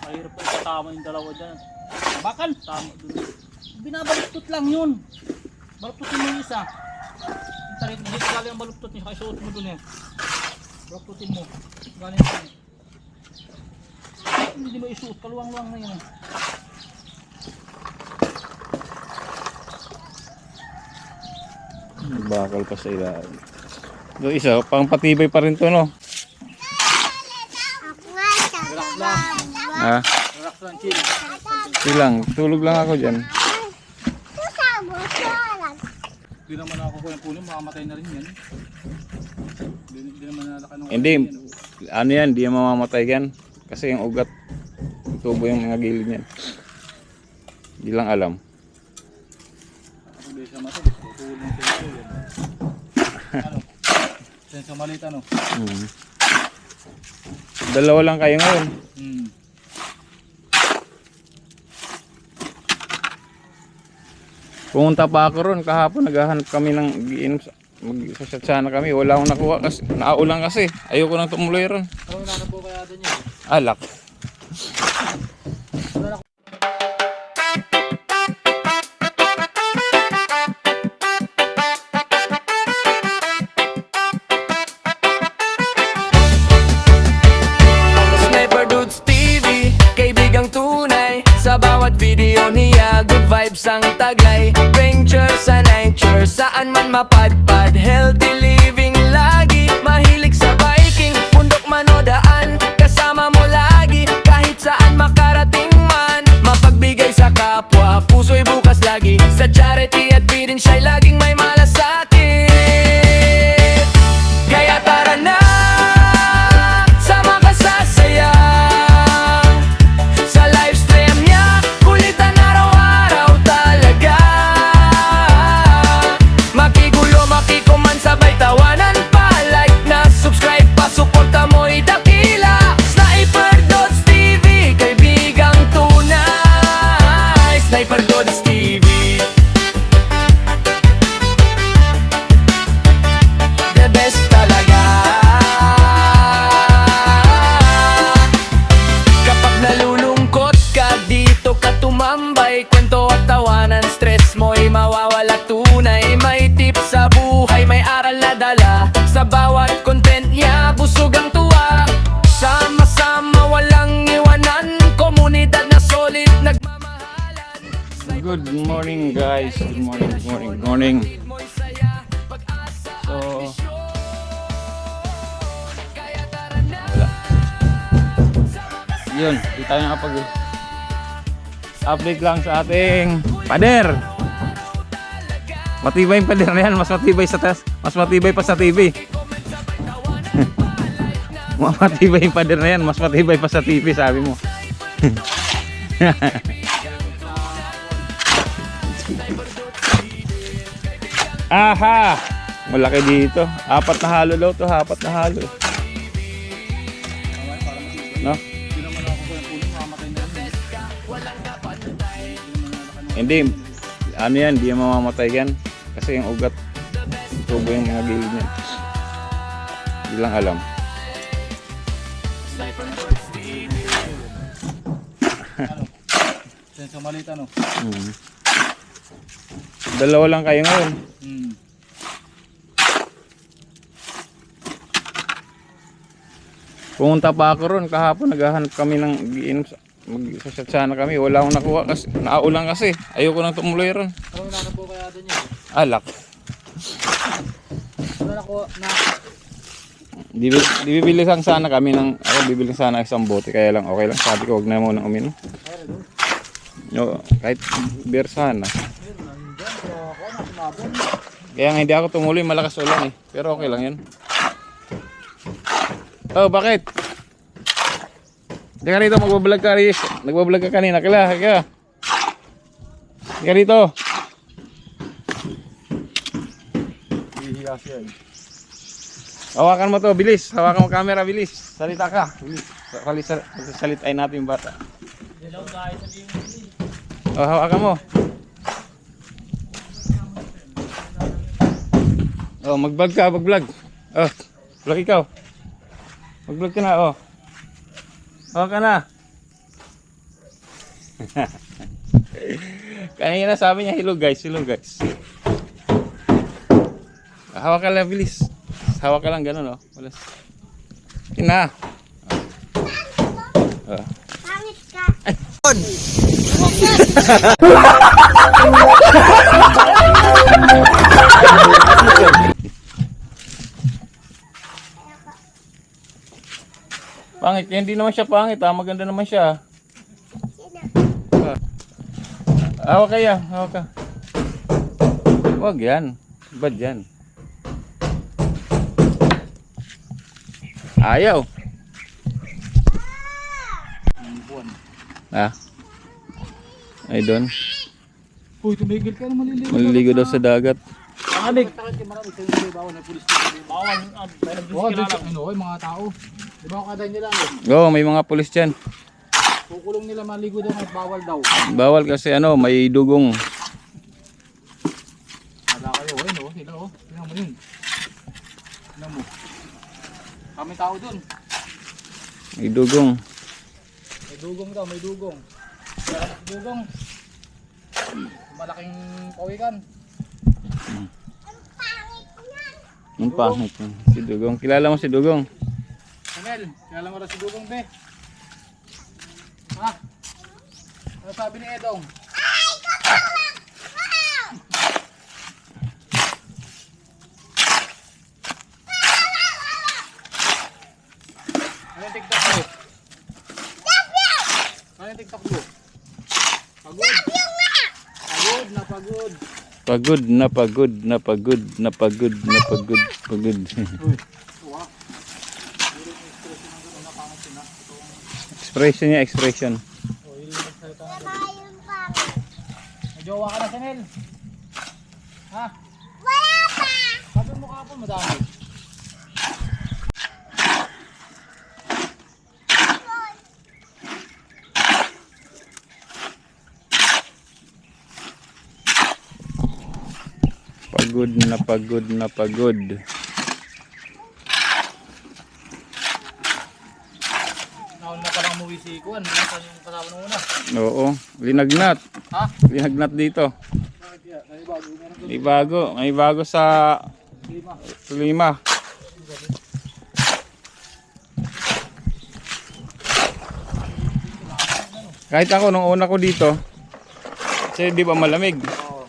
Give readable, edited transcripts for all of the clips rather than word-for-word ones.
Mahirap po tama yung dalawa dyan. Bakal. Tama dun. Binabaluktot lang yun. Baluktotin mo yung isa. Tarik, dito galing ang baluktot niya. Kaya suot mo dun eh. Baluktotin mo. Galing dun. Hindi mo isuot. Kaluwang-luwang na yan. Bakal pa sa ilalim. Yung isa, pang patibay pa rin to, no? Relax lang. Ha? Relax lang, chill. Silang, tulog lang ako dyan. Hindi naman ako kunin, makamatay na rin yan. Hindi naman nalaka ng Hindi, ano yan, di yan mamamatay yan. Kasi yung ugat, tubo yung mga gilid niyan. Hindi lang alam. Ako din sa mata, tutulong ng sensor yan. Ano? Sensor maliit ano? Dalawa lang kayo ngayon. Pumunta pa ako ron kahapon, naghahanap kami ng giinom, magsasat sana kami, wala akong nakuha kasi naulan kasi, ayoko nang tumuloy ron. Ano na po kaya doon yun? Alak. Sniper Dudes TV, kaibigang tunay. Sa bawat video niya, good vibes ang taglay. Venture sa nature, saan man mapadpad. Healthy living lagi, mahilig sa biking. Bundok man o daan, kasama mo lagi. Kahit saan makarating man, mapagbigay sa kapwa. Puso'y bukas lagi, sa charity at feeding siya'y laging may malasakit. Kaya tara na, sama ka sa saya. Sa livestream niya, kulitan araw-araw talaga. Makigulo, makikuman, sabay tawanan pa. Like na, subscribe pa, suporta mo'y dakila. Sniper Dudes TV, kaibigang tunay. Sniper Dudes TV, the best talaga. Kapag nalulungkot ka, dito ka tumambay. Kwento at tawanan, stress mo'y mawawala tunay. May tips sa buhay, may aral na dala. Sa bawat content niya, busog ang tuwa. Sama-sama, walang iwanan. Komunidad na solid, nagmamahalan. Good morning guys, good morning, good morning, good morning. Mo'y saya, pag-asa, So, ambisyon. Kaya tara na, wala. sama ka sa Yun, di tayo nakapag update lang sa ating pader. Matibay yung pader na yan, mas matibay sa tas, mas matibay pa sa TV. Matibay yung pader na yan, mas matibay pa sa TV, sabi mo. Aha! Malaki dito. Apat na halo daw to, apat na halo. No? Hindi naman ako kunin, makamatay na rin yan. Hindi, ano yan, di yan mamamatay yan. Kasi yung ugat, tubo yung mga gilid niyan. Hindi lang alam. Ano? Sensor maliit ano? Dalawa lang kayo ngayon. Pumunta pa ako ron kahapon, naghahanap kami ng giinom, magsasat sana kami, wala akong nakuha kasi naulan kasi, ayoko nang tumuloy ron. Ano na po kaya doon yun? Alak. Ano na ko na? Di bibili lang sana kami ng, ako bibili sana isang bote, kaya lang okay lang, sabi ko wag na muna uminom. No, kahit beer sana. Kaya nga hindi ako tumuloy, malakas ulan eh, pero okay lang yan. Oh, bakit? Hindi ka rito, magbablog ka Riz. Nagbablog ka kanina, kaya. Hindi ka rito. Hihigas yan. Hawakan mo to, bilis. Hawakan mo camera, bilis. Salita ka. Bilis. Salitain natin yung bata. Hello guys, sabihin mo. Oh, hawakan mo. Oh, mag-vlog ka, mag-vlog. Oh, vlog ikaw. Mag-vlog ka na, oh. Hawakan na. Kanina sabi niya, hello guys, hello guys. Hawak ka lang, bilis. Hawak ka lang, gano'n, oh. Walas. Ina. Pangit ka. Pangit, hindi naman siya pangit, ah. Maganda naman siya. Hawak kaya, hawak ka. Wag yan. Bad yan. Ayaw. Ah. Ay doon. Uy, tumigil ka na maliligo. Maliligo daw sa dagat. Anig. Bawal na pulis. Bawal. Oo, ano, mga tao. Di ba kada nila eh. Oo, may mga pulis dyan. Kukulong nila maligo daw at bawal daw. Bawal kasi ano, may dugong. Wala kayo, ayun oh, sila oh. Tingnan mo yun. Tingnan mo. Kami tao dun. May dugong. May dugong daw, may dugong. Dugong. Malaking pawikan. Ang pangit. Si Dugong. Kilala mo si Dugong? Emel, kilala mo rin si Dugong, be? Ha? Ano sabi ni Edong? Ano yung TikTok mo? Ano yung TikTok mo? Pagod. Pagod na pagod. Pagod na pagod na pagod na pagod na pagod. Pagod. Wow. Expression niya, expression. May jowa ka na, Chanel? Ha? Wala pa. Sabi mo kapon, madami. Pagod na pagod na pagod. Naon na palang umuwi si Kuan. Nasaan yung kasama nung una? Oo, linagnat. Ha? Linagnat dito. Bakit kaya? Naibago. Meron doon. May bago, may bago sa Lima. Lima. Kahit ako nung una ko dito, kasi di ba malamig. Oo.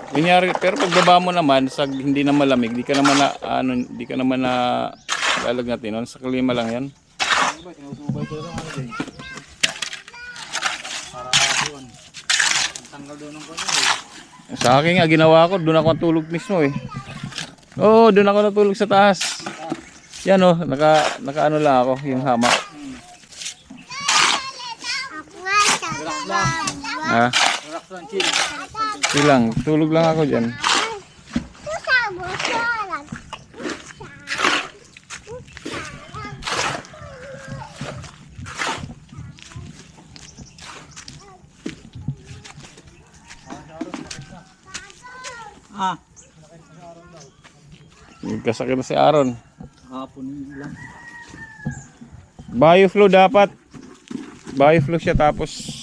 Kunyari, pero pagbaba mo naman sa hindi na malamig, di ka naman na di ka naman na lalagnatin nun. Sa klima lang 'yan. Ano ba? Sinusubay ko lang ano din. Para yun. Ang tanggal doon ng kanya eh. Sa akin nga ginawa ko, doon ako natulog mismo eh. Oo, doon ako natulog sa taas. Yan oh, naka ano lang ako, yung hamak. Ako nga sa baba. Ha? Relax lang, chill. Silang, tulog lang ako diyan. Kasama siya lang. Ah. Nagkasakit na si Aaron. Hapon lang. Bioflu dapat. Bioflu siya tapos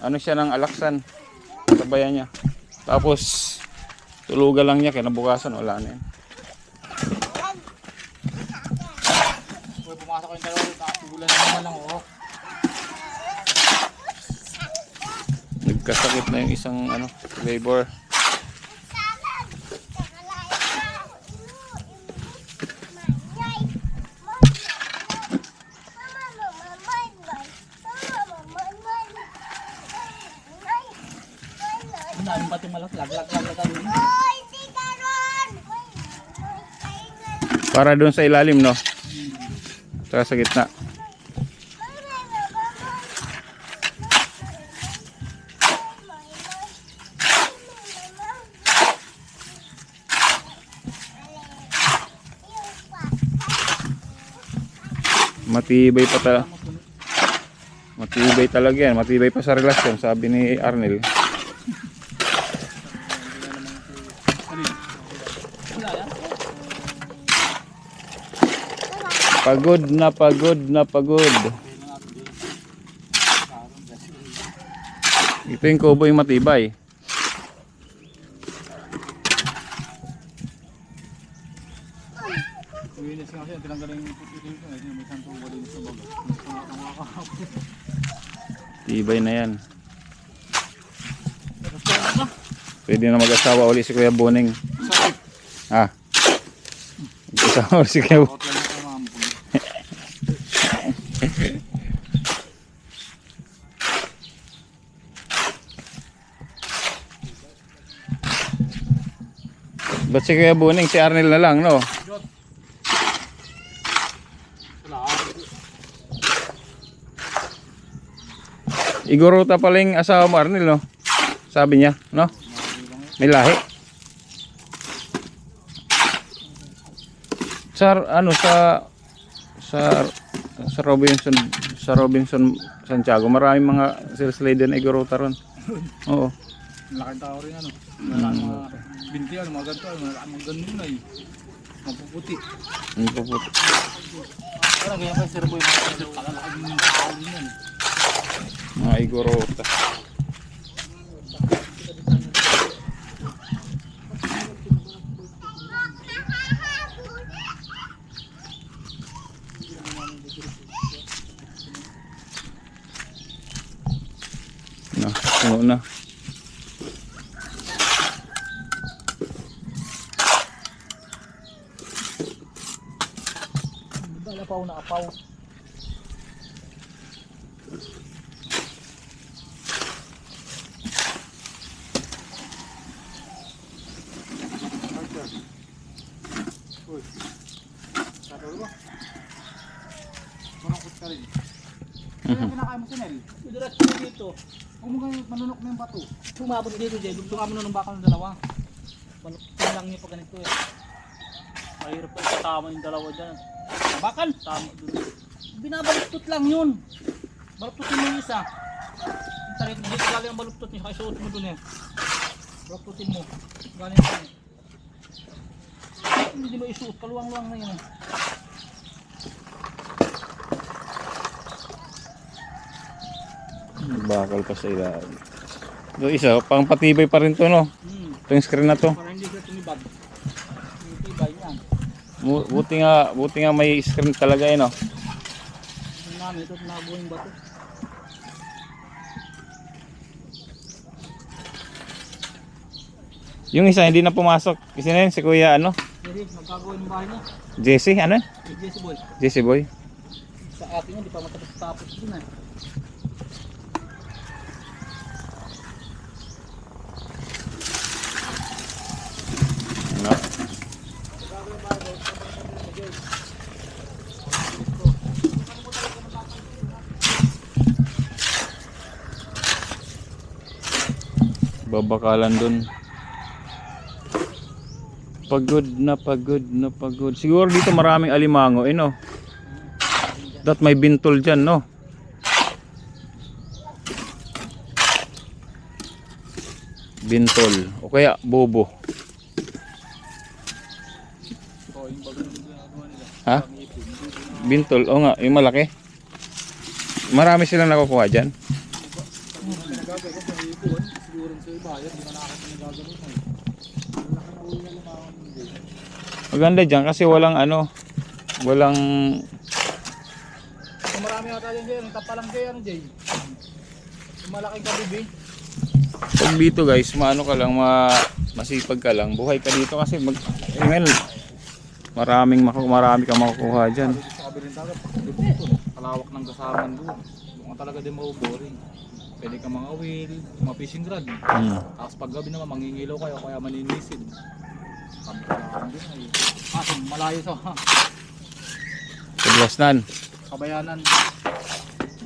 ano siya ng alaksan. Sabayan niya. Tapos tulugan lang niya kinabukasan wala na yan. Uy, pumasok ko yung dalawa rin. Nakatugulan naman lang oh. Nagkasakit na yung isang ano, labor. Ang daming pati malaklag. Lag. Para doon sa ilalim no. Saka sa gitna. Matibay pa matibay talaga yan. Matibay pa sa relasyon, sabi ni Arnel. Pagod na pagod na pagod. Ito yung kubo yung matibay. Winis nga siya, tinanggal yung putin ko. May santong walinis sa baga. Tibay na yan. Pwede na mag-asawa uli si Kuya Boning. Ha? Mag-asawa uli si Kuya Boning. Ba't si Kuya Boning? Si Arnel na lang, no? Iguruta pala yung asawa mo, Arnel, no? Sabi niya, no? May lahi. Sa Robinson Santiago, maraming mga sales lady na iguruta ron. Oo. Malaking tao rin ano. Mga binti ano, mga ganito, mga ganun na eh. Mapuputi. Ang puputi. Parang ganyan kayo sir boy, mga sir, kalalagin yung tao din yan. Mga iguruta. Na, puno na. Dala pa na apaw. Manukot ka rin. Mhm. Kaya kinakain mo si Nel. Diretso mo dito. Huwag mo kayo manunok mo yung bato. Sumabot dito, Jay. Dugtungan mo na ng bakal ng dalawa. Baluktin lang niya pag ganito eh. Mahirap pa tama yung dalawa dyan. Bakal? Tama doon. Binabaluktot lang yun. Baluktotin mo yung isa. Yung tarit mo. Dito galing ang baluktot niya. Kaya suot mo doon eh. Baluktotin mo. Galing mo eh. Hindi mo isuot. Kaluwang-luwang na yun eh. Bakal pa sa ilalim. Ito isa, pang patibay pa rin to, no? Ito yung screen na to. Para hindi siya tumibag. Yung tibay niyan. Buti nga may screen talaga eh, no? Yung namin ito, nabuo yung bato. Yung isa hindi na pumasok. Kasi na yun, si Kuya ano? Jadi, magkagawin yung bahay niya. Jesse, ano? Si Jesse Boy. Jesse Boy. Sa atin yun, di pa matapos-tapos din eh. Ano? Babakalan dun. Pagod na pagod na pagod. Siguro dito maraming alimango, eh, no? Dat may bintol dyan, no? Bintol. O kaya bobo. O, yung bagong ginagawa nila. Ha? Bintol. O nga, yung malaki. Marami silang nakukuha dyan. Pinagagay ko sa ipon, siguro sa ibayan, di man nakakita nagagawin mo. Malaki na uwi na lumawan mo din. Maganda dyan kasi walang ano, walang Kung marami ata dyan, Jay. Ang tapalang Jay, ano Jay? Yung malaking kabibi. pag dito guys, maano ka lang, masipag ka lang, buhay ka dito kasi marami kang makukuha dyan. Sabi sa kabilang dagat, dito, kalawak ng gasaman doon. Doon ka talaga din mauboring. Pwede ka mga whale, mga fishing rod. Tapos pag gabi naman, mangingilaw kayo, kaya maninisid. Sabi ka naman din ay, kaso malayo sa Paglasnan. kabayanan.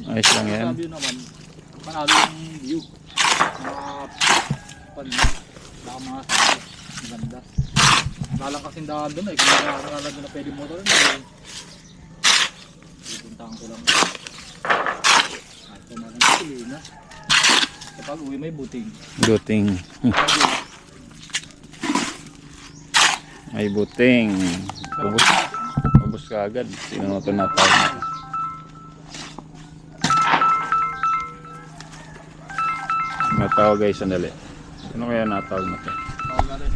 Ayos lang yan. Sabi yun naman, panalo yung view. Mga sabi, maganda. Lalang kasing daan doon eh, kung nakakalalan doon na pwede motor doon. Pupuntahan ko lang. At kumagang pili na. Kapag uwi may buting. Buting. May buting. Ubus ka agad. Sinunoto na tayo. Natawag guys, sandali. Ano kaya natawag na to? Tawag natin.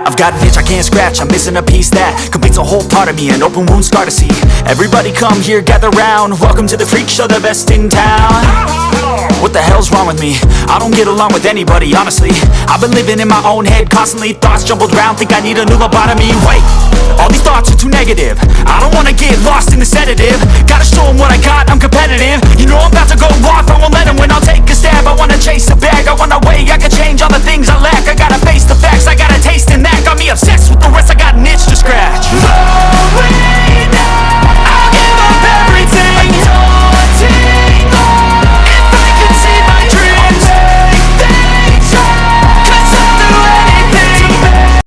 I've got an itch I can't scratch, I'm missing a piece that completes a whole part of me, an open wound scar to see. Everybody come here, gather round, welcome to the freak show, the best in town. What the hell's wrong with me? I don't get along with anybody, honestly. I've been living in my own head constantly, thoughts jumbled round, think I need a new lobotomy. Wait, all these thoughts are too negative, I don't wanna get lost in the sedative. Gotta show them what I got, I'm competitive. You know I'm about to go off, I won't let them win, I'll take a stab. I wanna chase a bag, I wanna weigh, I can change all the things I lack. I gotta face the facts.